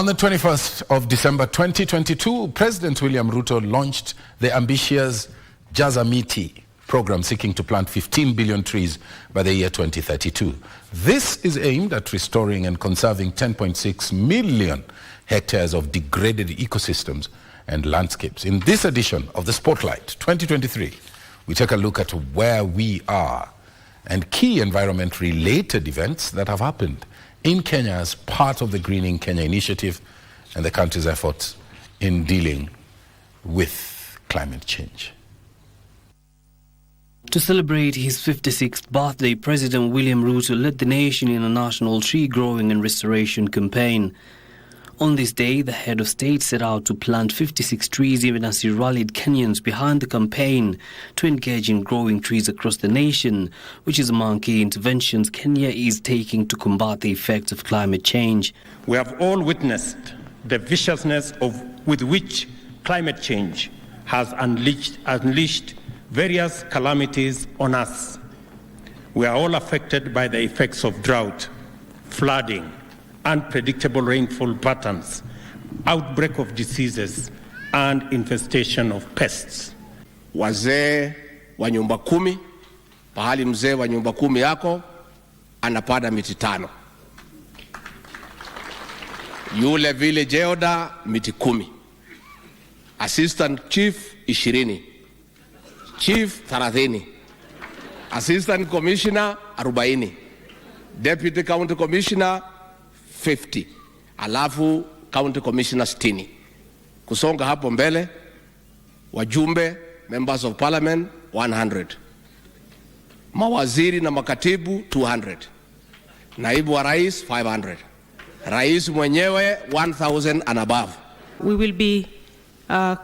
On the 21st of December 2022, President William Ruto launched the ambitious Jaza Miti program seeking to plant 15 billion trees by the year 2032. This is aimed at restoring and conserving 10.6 million hectares of degraded ecosystems and landscapes. In this edition of the Spotlight 2023, we take a look at where we are and key environment-related events that have happened in Kenya as part of the Greening Kenya initiative and the country's efforts in dealing with climate change. To celebrate his 56th birthday, President William Ruto led the nation in a national tree growing and restoration campaign. On this day, the head of state set out to plant 56 trees even as he rallied Kenyans behind the campaign to engage in growing trees across the nation, which is among key interventions Kenya is taking to combat the effects of climate change. We have all witnessed the viciousness with which climate change has unleashed various calamities on us. We are all affected by the effects of drought, flooding, unpredictable rainfall patterns, outbreak of diseases, and infestation of pests. Wazee wa nyumba 10, pahali mzee wa nyumba 10 yako anapanda miti 5. Yule village elder miti 10. Assistant chief 20. Chief 30. Assistant commissioner 40. Deputy county commissioner 50. Alafu county commissioner 60. Kusonga hapo mbele, wajumbe, members of parliament 100. Mawaziri na makatibu 200. Naibu wa rais 500. Rais mwenyewe 1000 and above. We will be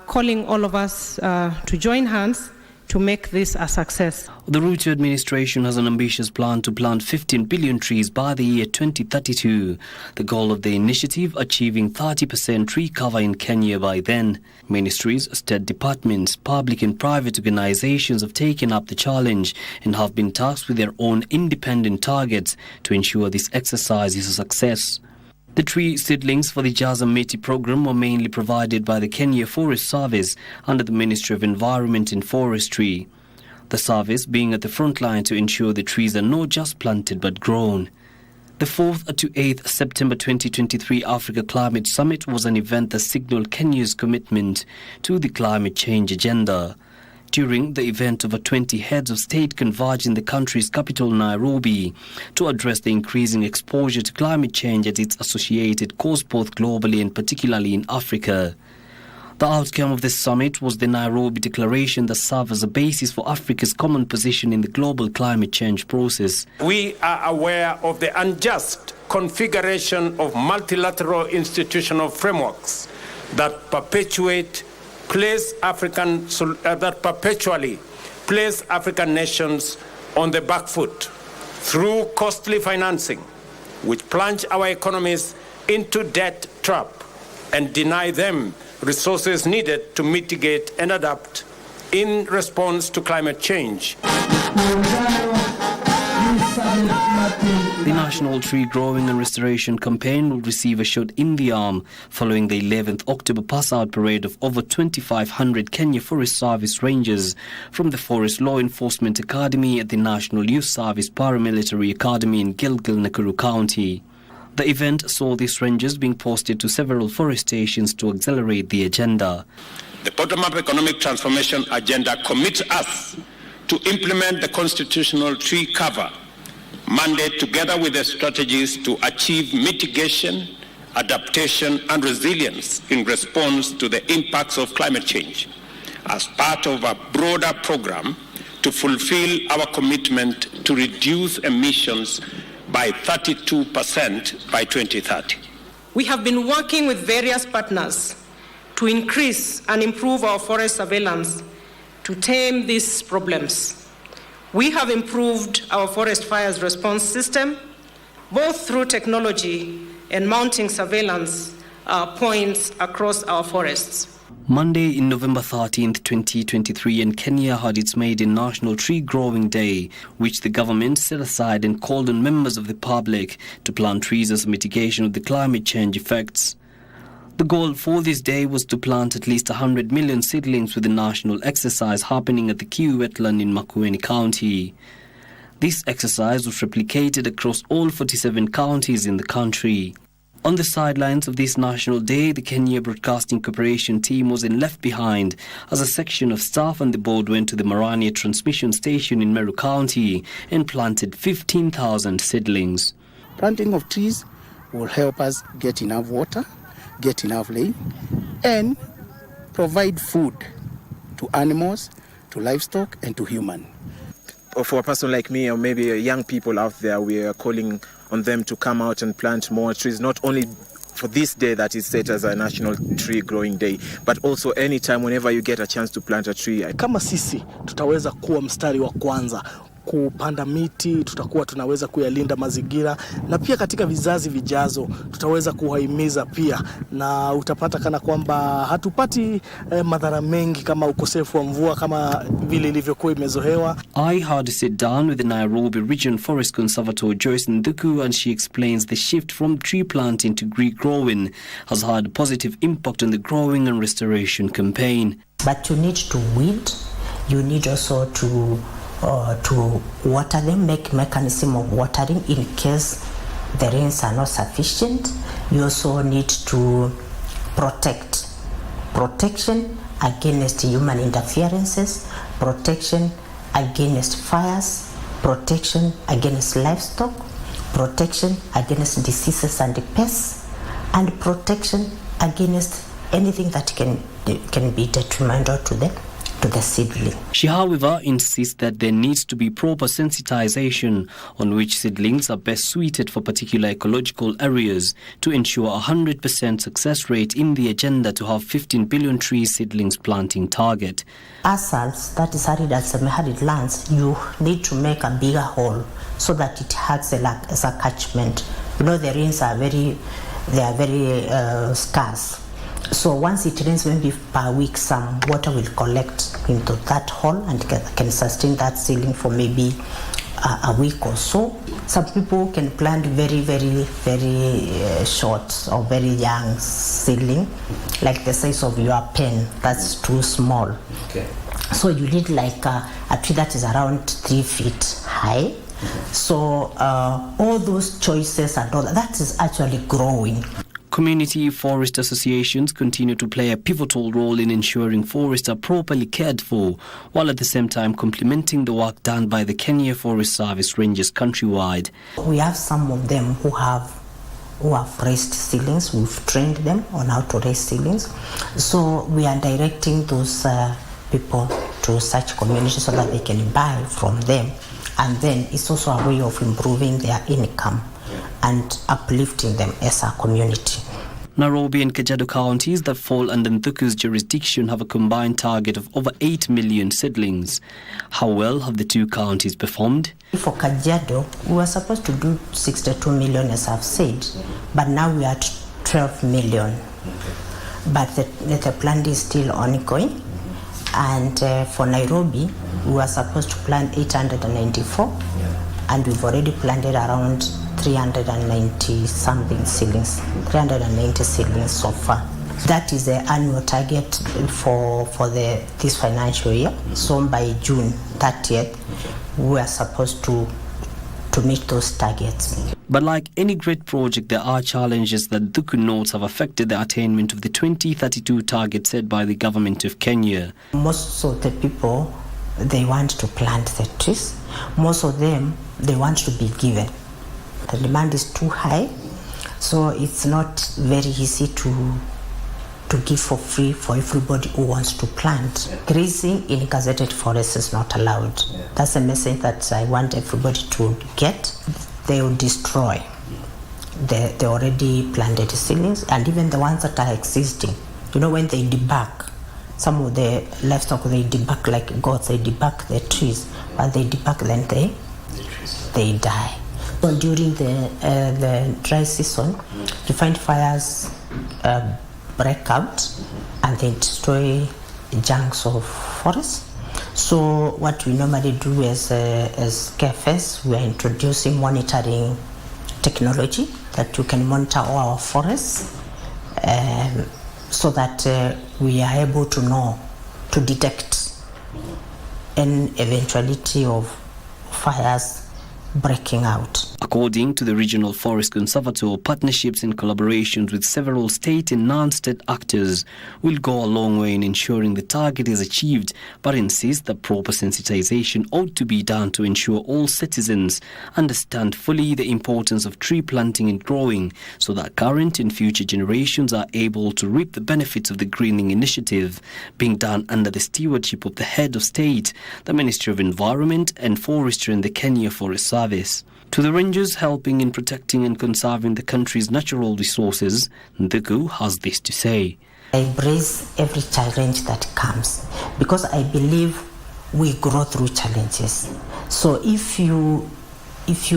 calling all of us to join hands to make this a success. The Ruto administration has an ambitious plan to plant 15 billion trees by the year 2032. The goal of the initiative, achieving 30% tree cover in Kenya by then. Ministries, state departments, public and private organizations have taken up the challenge and have been tasked with their own independent targets to ensure this exercise is a success. The tree seedlings for the Jaza Miti program were mainly provided by the Kenya Forest Service under the Ministry of Environment and Forestry. The service being at the front line to ensure the trees are not just planted but grown. The 4th to 8th September 2023 Africa Climate Summit was an event that signaled Kenya's commitment to the climate change agenda. During the event, over 20 heads of state converged in the country's capital, Nairobi, to address the increasing exposure to climate change and its associated cause both globally and particularly in Africa. The outcome of this summit was the Nairobi Declaration that serves as a basis for Africa's common position in the global climate change process. We are aware of the unjust configuration of multilateral institutional frameworks that perpetually place African nations on the back foot through costly financing, which plunge our economies into debt trap and deny them resources needed to mitigate and adapt in response to climate change. The National Tree Growing and Restoration Campaign will receive a shot in the arm following the 11th October pass-out parade of over 2,500 Kenya Forest Service Rangers from the Forest Law Enforcement Academy at the National Youth Service Paramilitary Academy in Gilgil, Nakuru County. The event saw these rangers being posted to several forest stations to accelerate the agenda. The bottom-up economic transformation agenda commits us to implement the constitutional tree cover mandate together with the strategies to achieve mitigation, adaptation, and resilience in response to the impacts of climate change as part of a broader program to fulfill our commitment to reduce emissions by 32% by 2030. We have been working with various partners to increase and improve our forest surveillance to tame these problems. We have improved our forest fires response system, both through technology and mounting surveillance points across our forests. Monday, in November 13th, 2023, and Kenya had its maiden National Tree Growing Day, which the government set aside and called on members of the public to plant trees as a mitigation of the climate change effects. The goal for this day was to plant at least 100 million seedlings with the national exercise happening at the Kiu wetland in Makueni County. This exercise was replicated across all 47 counties in the country. On the sidelines of this national day, the Kenya Broadcasting Corporation team wasn't left behind as a section of staff on the board went to the Marania transmission station in Meru County and planted 15,000 seedlings. Planting of trees will help us get enough water, get enough rain, and provide food to animals, to livestock, and to humans. For a person like me, or maybe young people out there, we are calling on them to come out and plant more trees, not only for this day that is set as a National Tree Growing Day, but also anytime whenever you get a chance to plant a tree. Kama sisi tutaweza kuwa mstari wa kwanza kupanda miti, tutakuwa tunaweza kuyalinda mazingira, na pia katika vizazi vijazo tutaweza kuhimiza pia, na utapata kana kwamba hatupati madhara mengi kama ukosefu wa mvua kama vile ilivyokuwa imezohewa. I had to sit down with the Nairobi Region Forest Conservator Joyce Nduku, and she explains the shift from tree planting to tree growing has had a positive impact on the growing and restoration campaign. But you need to weed, you need also to water them, make mechanism of watering in case the rains are not sufficient. You also need to protection against human interferences, protection against fires, protection against livestock, protection against diseases and pests, and protection against anything that can be detrimental to the seedling. She, however, insists that there needs to be proper sensitization on which seedlings are best suited for particular ecological areas to ensure a 100% success rate in the agenda to have 15 billion tree seedlings planting target. As that is arid and semi-arid lands, you need to make a bigger hole so that it acts as a catchment. You know, the rains are very scarce. So once it rains, maybe per week, some water will collect into that hole and can sustain that seedling for maybe a week or so. Some people can plant very, very, very short or very young seedling, like the size of your pen. That's too small. Okay. So you need like a tree that is around 3 feet high. So all those choices and all that is actually growing. Community forest associations continue to play a pivotal role in ensuring forests are properly cared for, while at the same time complementing the work done by the Kenya Forest Service rangers countrywide. We have some of them who have raised seedlings. We've trained them on how to raise seedlings. So we are directing those people to such communities so that they can buy from them. And then it's also a way of improving their income and uplifting them as a community. Nairobi and Kajiado counties that fall under Nthuku's jurisdiction have a combined target of over 8 million seedlings. How well have the two counties performed? For Kajiado, we were supposed to do 62 million, as I've said, but now we are at 12 million. But the plan is still ongoing. And for Nairobi, we were supposed to plant 894, and we've already planted around 390 something seedlings, 390 seedlings so far. That is the annual target for this financial year. So by June 30th, we are supposed to meet those targets. But like any great project, there are challenges that Nthuku notes have affected the attainment of the 2032 target set by the government of Kenya. Most of the people, they want to plant the trees. Most of them, they want to be given. The demand is too high, so it's not very easy to give for free for everybody who wants to plant. Grazing in gazetted forests is not allowed. That's a message that I want everybody to get. They will destroy the already planted seedlings, and even the ones that are existing. You know, when they debug, some of the livestock, they debug like goats, they debug the trees, but they debug, then they die. So during the dry season, you find fires break out and they destroy chunks of forest. So what we normally do as KFS, we are introducing monitoring technology that you can monitor all our forests so that we are able to know, to detect an eventuality of fires breaking out. According to the Regional Forest Conservator, partnerships and collaborations with several state and non-state actors will go a long way in ensuring the target is achieved, but insists that proper sensitization ought to be done to ensure all citizens understand fully the importance of tree planting and growing, so that current and future generations are able to reap the benefits of the greening initiative being done under the stewardship of the head of state, the Ministry of Environment and Forestry and the Kenya Forest Service. To the rangers helping in protecting and conserving the country's natural resources, Ndhuku has this to say. I embrace every challenge that comes because I believe we grow through challenges. So if you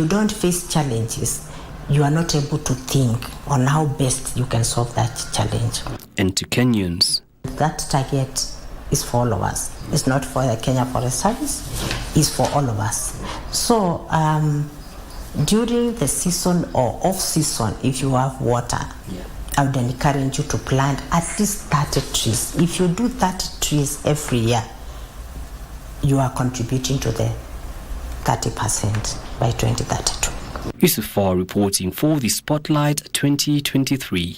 don't face challenges, you are not able to think on how best you can solve that challenge. And to Kenyans, that target is for all of us. It's not for the Kenya Forest Service, it's for all of us. So during the season or off season, if you have water, I would encourage you to plant at least 30 trees. If you do 30 trees every year, you are contributing to the 30% by 2032. Yusuf Farr reporting for the Spotlight 2023.